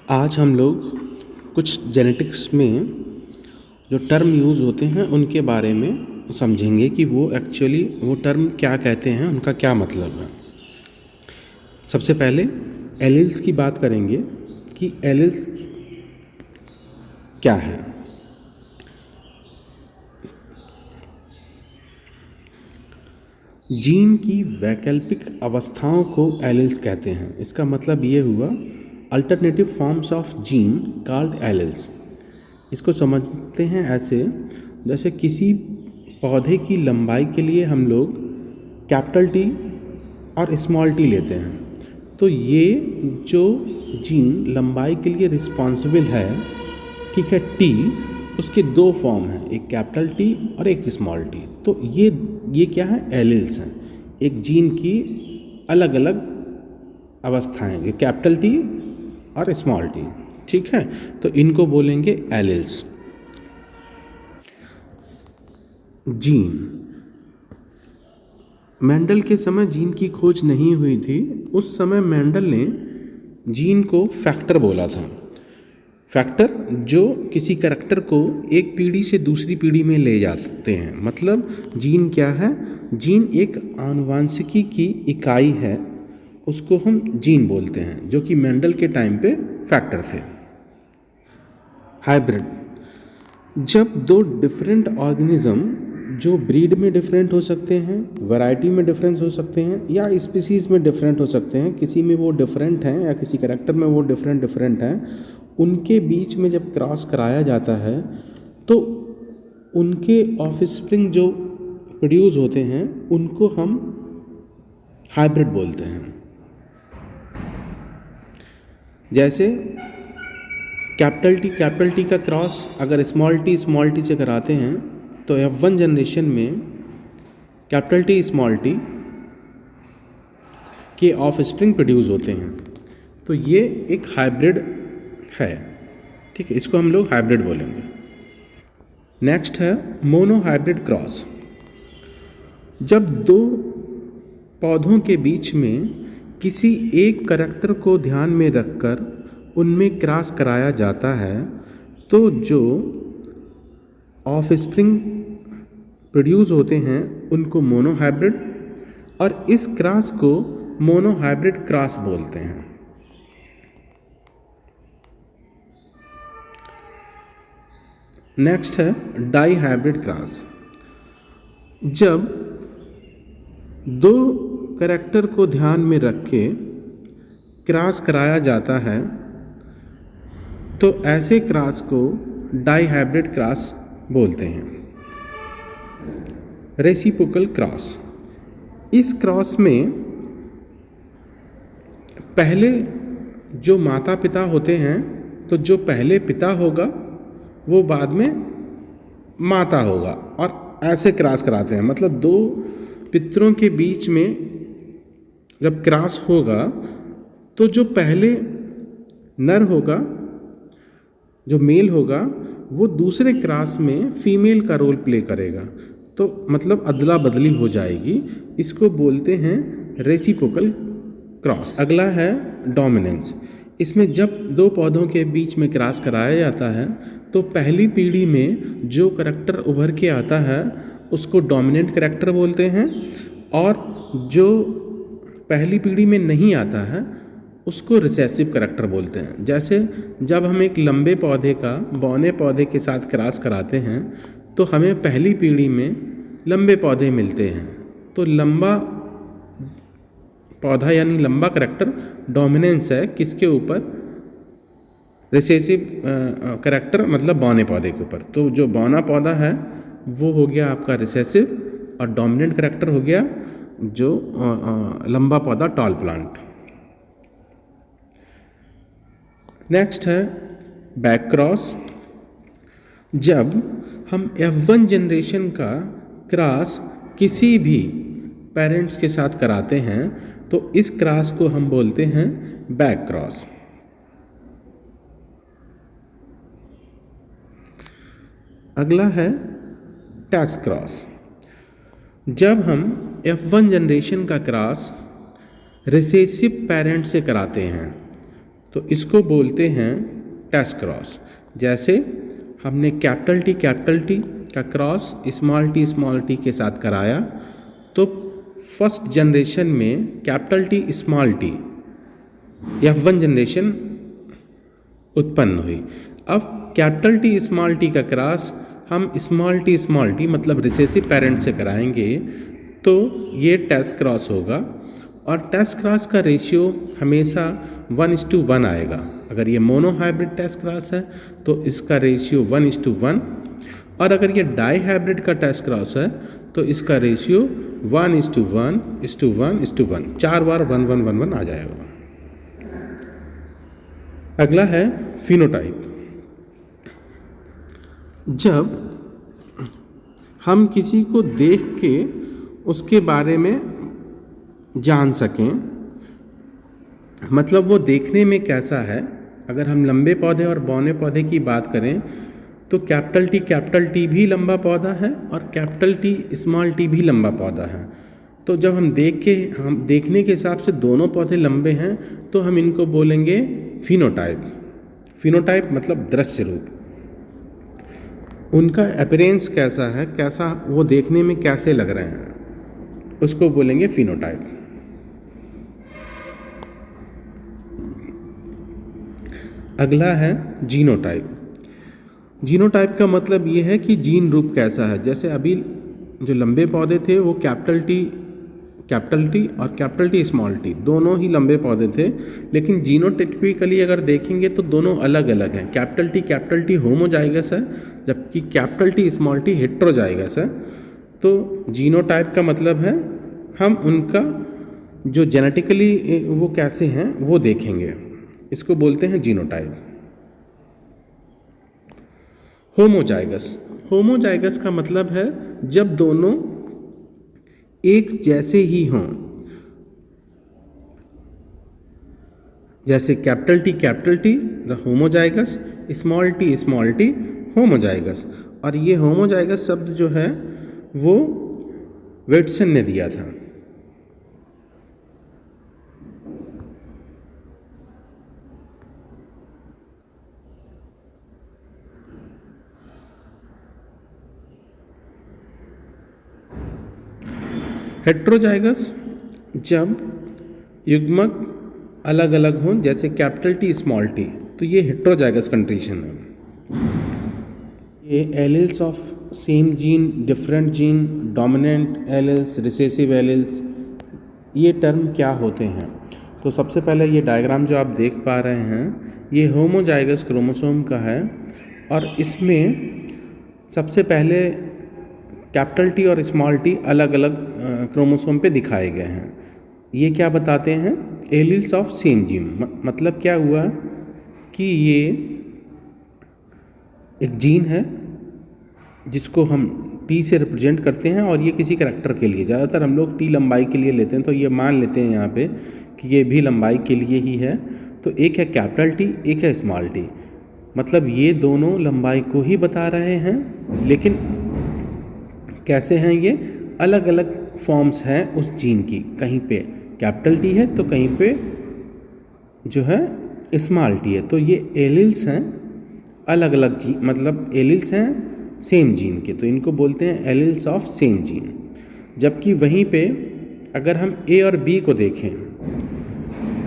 आज हम लोग कुछ जेनेटिक्स में जो टर्म यूज़ होते हैं उनके बारे में समझेंगे कि वो एक्चुअली वो टर्म क्या कहते हैं, उनका क्या मतलब है। सबसे पहले एलील्स की बात करेंगे कि एलील्स क्या है। जीन की वैकल्पिक अवस्थाओं को एलील्स कहते हैं। इसका मतलब ये हुआ alternative forms of gene called alleles. इसको समझते हैं ऐसे, जैसे किसी पौधे की लंबाई के लिए हम लोग कैपिटल टी और स्मॉल टी लेते हैं। तो ये जो जीन लंबाई के लिए रिस्पॉन्सिबल है, ठीक है, टी, उसके दो फॉर्म हैं, एक कैपिटल टी और एक स्मॉल टी। तो ये क्या है, एलील्स हैं। एक जीन की अलग अलग अवस्थाएं, ये कैपिटल टी और स्मॉल टी, ठीक है, तो इनको बोलेंगे एलील्स। जीन, मेंडल के समय जीन की खोज नहीं हुई थी। उस समय मेंडल ने जीन को फैक्टर बोला था। फैक्टर जो किसी करैक्टर को एक पीढ़ी से दूसरी पीढ़ी में ले जाते हैं। मतलब जीन क्या है, जीन एक आनुवांशिकी की इकाई है, उसको हम जीन बोलते हैं, जो कि मेंडल के टाइम पे फैक्टर थे। हाइब्रिड, जब दो डिफरेंट ऑर्गेनिज्म जो ब्रीड में डिफरेंट हो सकते हैं, वैरायटी में डिफरेंस हो सकते हैं, या स्पीसीज़ में डिफरेंट हो सकते हैं, किसी में वो डिफरेंट हैं या किसी कैरेक्टर में वो डिफरेंट हैं, उनके बीच में जब क्रॉस कराया जाता है तो उनके ऑफस्प्रिंग जो प्रोड्यूस होते हैं उनको हम हाइब्रिड बोलते हैं। जैसे कैपिटल टी का क्रॉस अगर स्मॉल टी से कराते हैं तो F1 जनरेशन में कैपिटल टी स्मॉल टी के ऑफस्प्रिंग प्रोड्यूस होते हैं। तो ये एक हाइब्रिड है, ठीक है, इसको हम लोग हाइब्रिड बोलेंगे। नेक्स्ट है मोनो हाइब्रिड क्रॉस। जब दो पौधों के बीच में किसी एक करैक्टर को ध्यान में रखकर उनमें क्रॉस कराया जाता है तो जो ऑफस्प्रिंग प्रोड्यूस होते हैं उनको मोनो हाइब्रिड, और इस क्रॉस को मोनो हाइब्रिड क्रॉस बोलते हैं। नेक्स्ट है डाई हाइब्रिड क्रॉस। जब दो करैक्टर को ध्यान में रख के क्रॉस कराया जाता है तो ऐसे क्रॉस को डाई हाइब्रिड क्रॉस बोलते हैं। रेसिप्रोकल क्रॉस, इस क्रॉस में पहले जो माता पिता होते हैं तो जो पहले पिता होगा वो बाद में माता होगा, और ऐसे क्रॉस कराते हैं। मतलब दो पितरों के बीच में जब क्रॉस होगा तो जो पहले नर होगा, जो मेल होगा, वो दूसरे क्रॉस में फीमेल का रोल प्ले करेगा, तो मतलब अदला बदली हो जाएगी। इसको बोलते हैं रेसिप्रोकल क्रॉस। अगला है डोमिनेंस। इसमें जब दो पौधों के बीच में क्रॉस कराया जाता है तो पहली पीढ़ी में जो करैक्टर उभर के आता है उसको डोमिनेंट करैक्टर बोलते हैं, और जो पहली पीढ़ी में नहीं आता है उसको रिसेसिव करैक्टर बोलते हैं। जैसे जब हम एक लंबे पौधे का बौने पौधे के साथ क्रॉस कराते हैं तो हमें पहली पीढ़ी में लंबे पौधे मिलते हैं, तो लंबा पौधा यानी लंबा करैक्टर डोमिनेंस है किसके ऊपर, रिसेसिव करैक्टर मतलब बौने पौधे के ऊपर। तो जो बौना पौधा है वो हो गया आपका रिसेसिव, और डोमिनेंट करैक्टर हो गया जो लंबा पौधा टॉल प्लांट। नेक्स्ट है बैक क्रॉस। जब हम F1 जनरेशन का क्रॉस किसी भी पेरेंट्स के साथ कराते हैं तो इस क्रॉस को हम बोलते हैं बैक क्रॉस। अगला है टैस क्रॉस। जब हम F1 जनरेशन का क्रॉस रिसेसिव पेरेंट से कराते हैं तो इसको बोलते हैं टेस्ट क्रॉस। जैसे हमने कैपिटल टी का क्रॉस स्मॉल टी के साथ कराया तो फर्स्ट जनरेशन में capital T small T F1 generation उत्पन्न हुई। अब कैपिटल टी स्मॉल टी का क्रॉस हम स्मॉल टी मतलब रिसेसिव पेरेंट से कराएंगे तो ये टेस्ट क्रॉस होगा, और टेस्ट क्रॉस का रेशियो हमेशा 1:1 आएगा। अगर ये मोनो हाइब्रिड टेस्ट क्रॉस है तो इसका रेशियो 1:1, और अगर ये डाई हाइब्रिड का टेस्ट क्रॉस है तो इसका रेशियो 1:1:1:1, 4 बार 1:1:1:1 आ जाएगा। अगला है फिनोटाइप। जब हम किसी को देख के उसके बारे में जान सकें, मतलब वो देखने में कैसा है। अगर हम लंबे पौधे और बौने पौधे की बात करें तो कैपिटल टी भी लंबा पौधा है और कैपिटल टी स्मॉल टी भी लंबा पौधा है। तो जब हम देखने के हिसाब से दोनों पौधे लंबे हैं तो हम इनको बोलेंगे फिनोटाइप मतलब दृश्य रूप। उनका अपीयरेंस कैसा है, कैसा वो देखने में कैसे लग रहे हैं, उसको बोलेंगे फिनोटाइप। अगला है जीनोटाइप। जीनोटाइप का मतलब ये है कि जीन रूप कैसा है। जैसे अभी जो लंबे पौधे थे वो कैपिटल टी और कैपिटल टी स्मॉल टी दोनों ही लंबे पौधे थे, लेकिन जीनोटाइपिकली अगर देखेंगे तो दोनों अलग अलग हैं। कैपिटल टी होमोजाइगस है जबकि capital T small T heterozygous है। तो जीनोटाइप का मतलब है हम उनका जो जेनेटिकली वो कैसे हैं वो देखेंगे, इसको बोलते हैं जीनोटाइप। होमोजाइगस का मतलब है जब दोनों एक जैसे ही हों। जैसे capital T homozygous, small T homozygous. और ये होमोजाइगस शब्द जो है वो वेटसन ने दिया था। हेटेरोजाइगस जब युग्मक अलग अलग हों, जैसे कैपिटल टी स्मॉल टी, तो ये हेटेरोजाइगस कंडीशन है। ये alleles of same gene, different gene, dominant alleles, recessive alleles, ये टर्म क्या होते हैं। तो सबसे पहले ये डायग्राम जो आप देख पा रहे हैं ये होमोजाइगस क्रोमोसोम का है, और इसमें सबसे पहले कैपिटल टी और स्मॉल टी अलग अलग क्रोमोसोम पे दिखाए गए हैं। ये क्या बताते हैं, एलिल्स ऑफ सेम जीन। मतलब क्या हुआ कि ये एक जीन है जिसको हम टी से रिप्रेजेंट करते हैं, और ये किसी करैक्टर के लिए, ज़्यादातर हम लोग टी लंबाई के लिए लेते हैं, तो ये मान लेते हैं यहाँ पे कि ये भी लंबाई के लिए ही है। तो एक है कैपिटल टी, एक है स्मॉल टी, मतलब ये दोनों लंबाई को ही बता रहे हैं, लेकिन कैसे हैं ये अलग अलग फॉर्म्स हैं उस जीन की। कहीं पे कैपिटल टी है तो कहीं पे जो है स्मॉल टी है। तो ये एलिल्स हैं अलग अलग जीन, मतलब एलिल्स हैं सेम जीन के, तो इनको बोलते हैं एलिल्स ऑफ सेम जीन। जबकि वहीं पे अगर हम ए और बी को देखें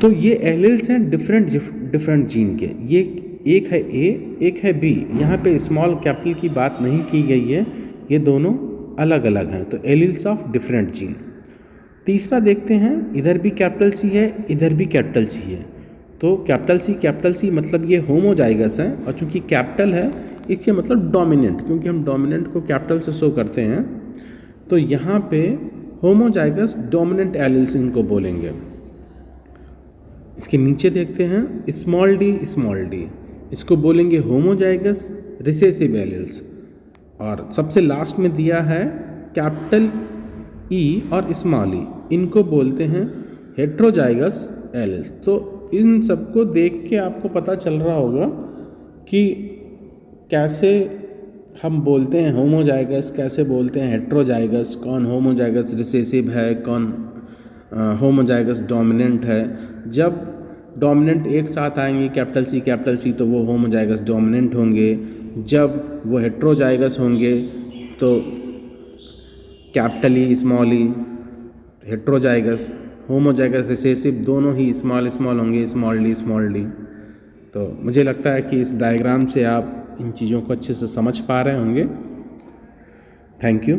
तो ये एलिल्स हैं डिफरेंट जीन के। ये एक है ए, एक है बी। यहाँ पे स्मॉल कैपिटल की बात नहीं की गई है, ये दोनों अलग अलग हैं, तो एलिल्स ऑफ डिफरेंट जीन। तीसरा देखते हैं, इधर भी कैपिटल सी है, इधर भी कैपिटल सी है, तो कैपिटल सी मतलब ये होमोजाइगस है, और चूंकि कैपिटल है इसके मतलब डोमिनेंट, क्योंकि हम डोमिनेंट को कैपिटल से शो करते हैं, तो यहाँ पे होमोजाइगस डोमिनेंट एलिल्स इनको बोलेंगे। इसके नीचे देखते हैं स्मॉल डी, इसको बोलेंगे होमोजाइगस रिसेसिव एलिल्स। और सबसे लास्ट में दिया है कैपिटल ई और स्मॉल ई, इनको बोलते हैं हेटेरोजाइगस एलिल्स। तो इन सबको देख के आपको पता चल रहा होगा कि कैसे हम बोलते हैं होमोजाइगस, कैसे बोलते हैं हेटेरोजाइगस, कौन होमोजाइगस रिसेसिव है, कौन होमोजाइगस डोमिनेंट है। जब डोमिनेंट एक साथ आएंगे कैपिटल सी तो वो होमोजाइगस डोमिनेंट होंगे। जब वो हेट्रोजाइगस होंगे तो कैपिटल ई स्मॉल ई हेट्रोजाइगस, होमोजाइगस रिसेसिव दोनों ही स्मॉल स्मॉल होंगे, स्मॉल डी। तो मुझे लगता है कि इस डायग्राम से आप इन चीज़ों को अच्छे से समझ पा रहे होंगे। Thank you.